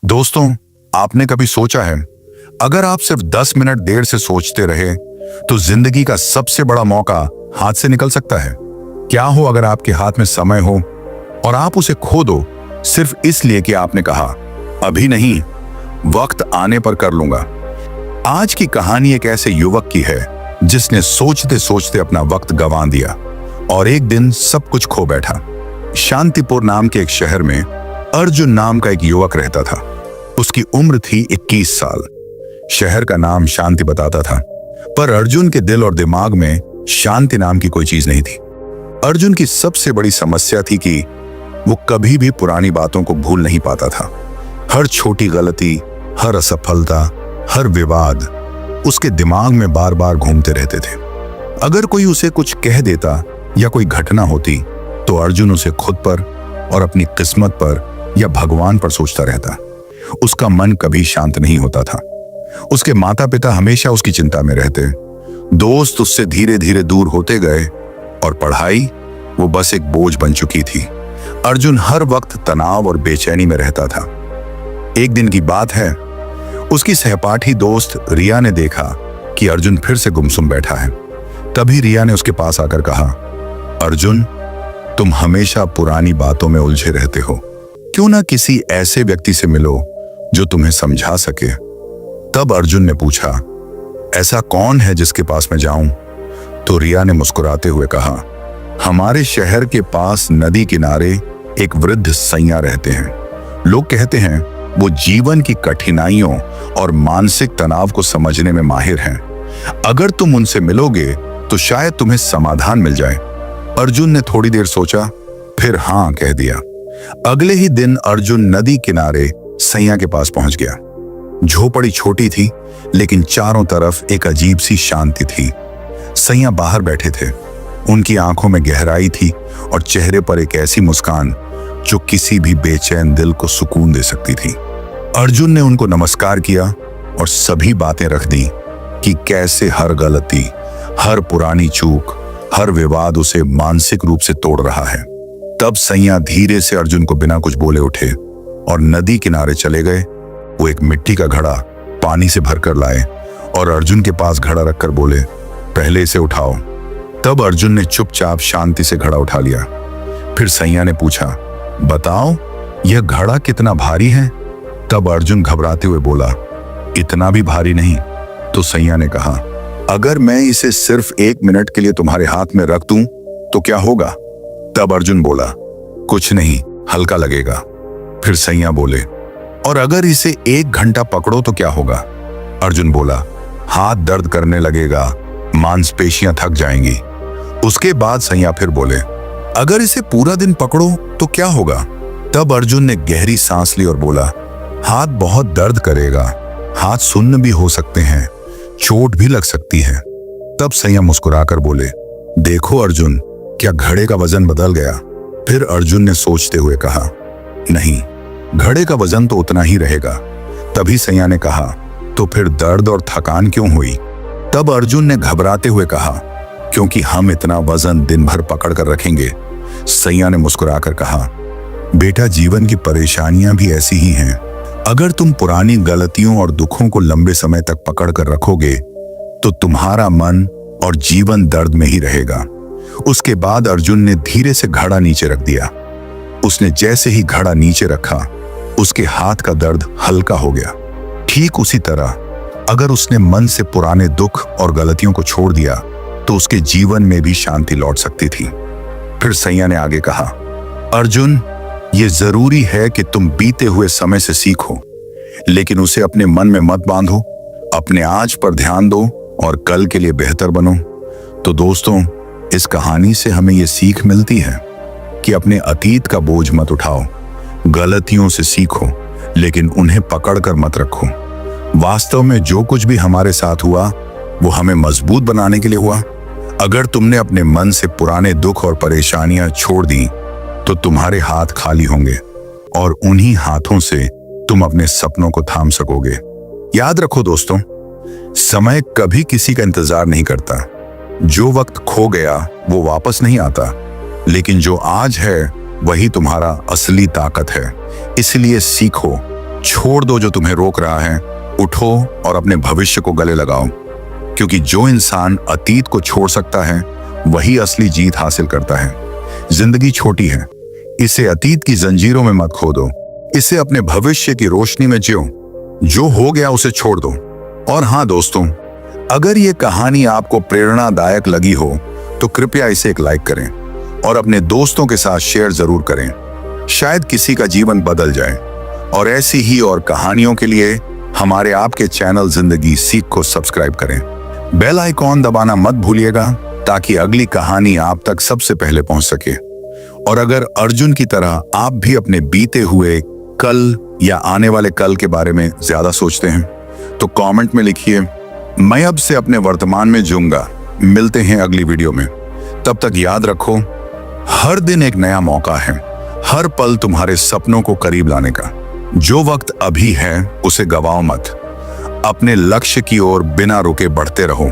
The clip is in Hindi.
दोस्तों, आपने कभी सोचा है अगर आप सिर्फ 10 मिनट देर से सोचते रहे तो जिंदगी का सबसे बड़ा मौका हाथ से निकल सकता है। क्या हो अगर आपके हाथ में समय हो और आप उसे खो दो सिर्फ इसलिए कि आपने कहा अभी नहीं, वक्त आने पर कर लूंगा। आज की कहानी एक ऐसे युवक की है जिसने सोचते सोचते अपना वक्त गंवा दिया और एक दिन सब कुछ खो बैठा। शांतिपुर नाम के एक शहर में अर्जुन नाम का एक युवक रहता था। उसकी उम्र थी 21 साल। शहर का नाम शांति बताता था, पर अर्जुन के दिल और दिमाग में शांति नाम की कोई चीज नहीं थी। अर्जुन की सबसे बड़ी समस्या थी कि वो कभी भी पुरानी बातों को भूल नहीं पाता था। हर छोटी गलती, हर असफलता, हर विवाद उसके दिमाग में बार बार घूमते रहते थे। अगर कोई उसे कुछ कह देता या कोई घटना होती तो अर्जुन उसे खुद पर और अपनी किस्मत पर या भगवान पर सोचता रहता। उसका मन कभी शांत नहीं होता था। उसके माता पिता हमेशा उसकी चिंता में रहते। दोस्त उससे धीरे धीरे दूर होते गए और पढ़ाई वो बस एक बोझ बन चुकी थी। अर्जुन हर वक्त तनाव और बेचैनी में रहता था। एक दिन की बात है, उसकी सहपाठी दोस्त रिया ने देखा कि अर्जुन फिर से गुमसुम बैठा है। तभी रिया ने उसके पास आकर कहा, अर्जुन, तुम हमेशा पुरानी बातों में उलझे रहते हो। क्यों ना किसी ऐसे व्यक्ति से मिलो जो तुम्हें समझा सके। तब अर्जुन ने पूछा, ऐसा कौन है जिसके पास मैं जाऊं? तो रिया ने मुस्कुराते हुए कहा, हमारे शहर के पास नदी किनारे एक वृद्ध सैया रहते हैं। लोग कहते हैं वो जीवन की कठिनाइयों और मानसिक तनाव को समझने में माहिर हैं। अगर तुम उनसे मिलोगे तो शायद तुम्हें समाधान मिल जाए। अर्जुन ने थोड़ी देर सोचा, फिर हाँ कह दिया। अगले ही दिन अर्जुन नदी किनारे सैया के पास पहुंच गया। झोपड़ी छोटी थी लेकिन चारों तरफ एक अजीब सी शांति थी। सैया बाहर बैठे थे। उनकी आंखों में गहराई थी और चेहरे पर एक ऐसी मुस्कान जो किसी भी बेचैन दिल को सुकून दे सकती थी। अर्जुन ने उनको नमस्कार किया और सभी बातें रख दी कि कैसे हर गलती, हर पुरानी चूक, हर विवाद उसे मानसिक रूप से तोड़ रहा है। तब सैया धीरे से अर्जुन को बिना कुछ बोले उठे और नदी किनारे चले गए। वो एक मिट्टी का घड़ा पानी से भरकर लाए और अर्जुन के पास घड़ा रखकर बोले, पहले इसे उठाओ। तब अर्जुन ने चुपचाप शांति से घड़ा उठा लिया। फिर सैया ने पूछा, बताओ यह घड़ा कितना भारी है? तब अर्जुन घबराते हुए बोला, इतना भी भारी नहीं। तो सैया ने कहा, अगर मैं इसे सिर्फ 1 मिनट के लिए तुम्हारे हाथ में रख दूं तो क्या होगा? तब अर्जुन बोला, कुछ नहीं, हल्का लगेगा। फिर सैया बोले, और अगर इसे 1 घंटा पकड़ो तो क्या होगा? अर्जुन बोला, हाथ दर्द करने लगेगा, मांसपेशियां थक जाएंगी। उसके बाद सैया फिर बोले, अगर इसे पूरा दिन पकड़ो तो क्या होगा? तब अर्जुन ने गहरी सांस ली और बोला, हाथ बहुत दर्द करेगा, हाथ सुन्न भी हो सकते हैं, चोट भी लग सकती है। तब सैया मुस्कुराकर बोले, देखो अर्जुन, क्या घड़े का वजन बदल गया? फिर अर्जुन ने सोचते हुए कहा, नहीं, घड़े का वजन तो उतना ही रहेगा। तभी सैया ने कहा, तो फिर दर्द और थकान क्यों हुई? तब अर्जुन ने घबराते हुए कहा, क्योंकि हम इतना वजन दिन भर पकड़ कर रखेंगे। सैया ने मुस्कुराकर कहा, बेटा, जीवन की परेशानियां भी ऐसी ही हैं। अगर तुम पुरानी गलतियों और दुखों को लंबे समय तक पकड़ कर रखोगे तो तुम्हारा मन और जीवन दर्द में ही रहेगा। उसके बाद अर्जुन ने धीरे से घड़ा नीचे रख दिया। उसने जैसे ही घड़ा नीचे रखा, उसके हाथ का दर्द हल्का हो गया। ठीक उसी तरह अगर उसने मन से पुराने दुख और गलतियों को छोड़ दिया तो उसके जीवन में भी शांति लौट सकती थी। फिर सैया ने आगे कहा, अर्जुन, ये जरूरी है कि तुम बीते हुए समय से सीखो, लेकिन उसे अपने मन में मत बांधो। अपने आज पर ध्यान दो और कल के लिए बेहतर बनो। तो दोस्तों, इस कहानी से हमें ये सीख मिलती है कि अपने अतीत का बोझ मत उठाओ, गलतियों से सीखो, लेकिन उन्हें पकड़कर मत रखो। वास्तव में जो कुछ भी हमारे साथ हुआ वो हमें मजबूत बनाने के लिए हुआ। अगर तुमने अपने मन से पुराने दुख और परेशानियां छोड़ दी तो तुम्हारे हाथ खाली होंगे और उन्हीं हाथों से तुम अपने सपनों को थाम सकोगे। याद रखो दोस्तों, समय कभी किसी का इंतजार नहीं करता। जो वक्त खो गया वो वापस नहीं आता, लेकिन जो आज है वही तुम्हारा असली ताकत है। इसलिए सीखो, छोड़ दो जो तुम्हें रोक रहा है, उठो और अपने भविष्य को गले लगाओ, क्योंकि जो इंसान अतीत को छोड़ सकता है वही असली जीत हासिल करता है। जिंदगी छोटी है, इसे अतीत की जंजीरों में मत खो दो, इसे अपने भविष्य की रोशनी में जियो। जो हो गया उसे छोड़ दो। और हाँ दोस्तों, अगर ये कहानी आपको प्रेरणादायक लगी हो तो कृपया इसे एक लाइक करें और अपने दोस्तों के साथ शेयर जरूर करें। शायद किसी का जीवन बदल जाए। और ऐसी ही और कहानियों के लिए हमारे आपके चैनल जिंदगी सीख को सब्सक्राइब करें। बेल आइकॉन दबाना मत भूलिएगा ताकि अगली कहानी आप तक सबसे पहले पहुंच सके। और अगर अर्जुन की तरह आप भी अपने बीते हुए कल या आने वाले कल के बारे में ज्यादा सोचते हैं तो कमेंट में लिखिए। मैं अब से अपने वर्तमान में जीऊंगा। मिलते हैं अगली वीडियो में। तब तक याद रखो, हर दिन एक नया मौका है, हर पल तुम्हारे सपनों को करीब लाने का। जो वक्त अभी है उसे गवाओ मत। अपने लक्ष्य की ओर बिना रुके बढ़ते रहो।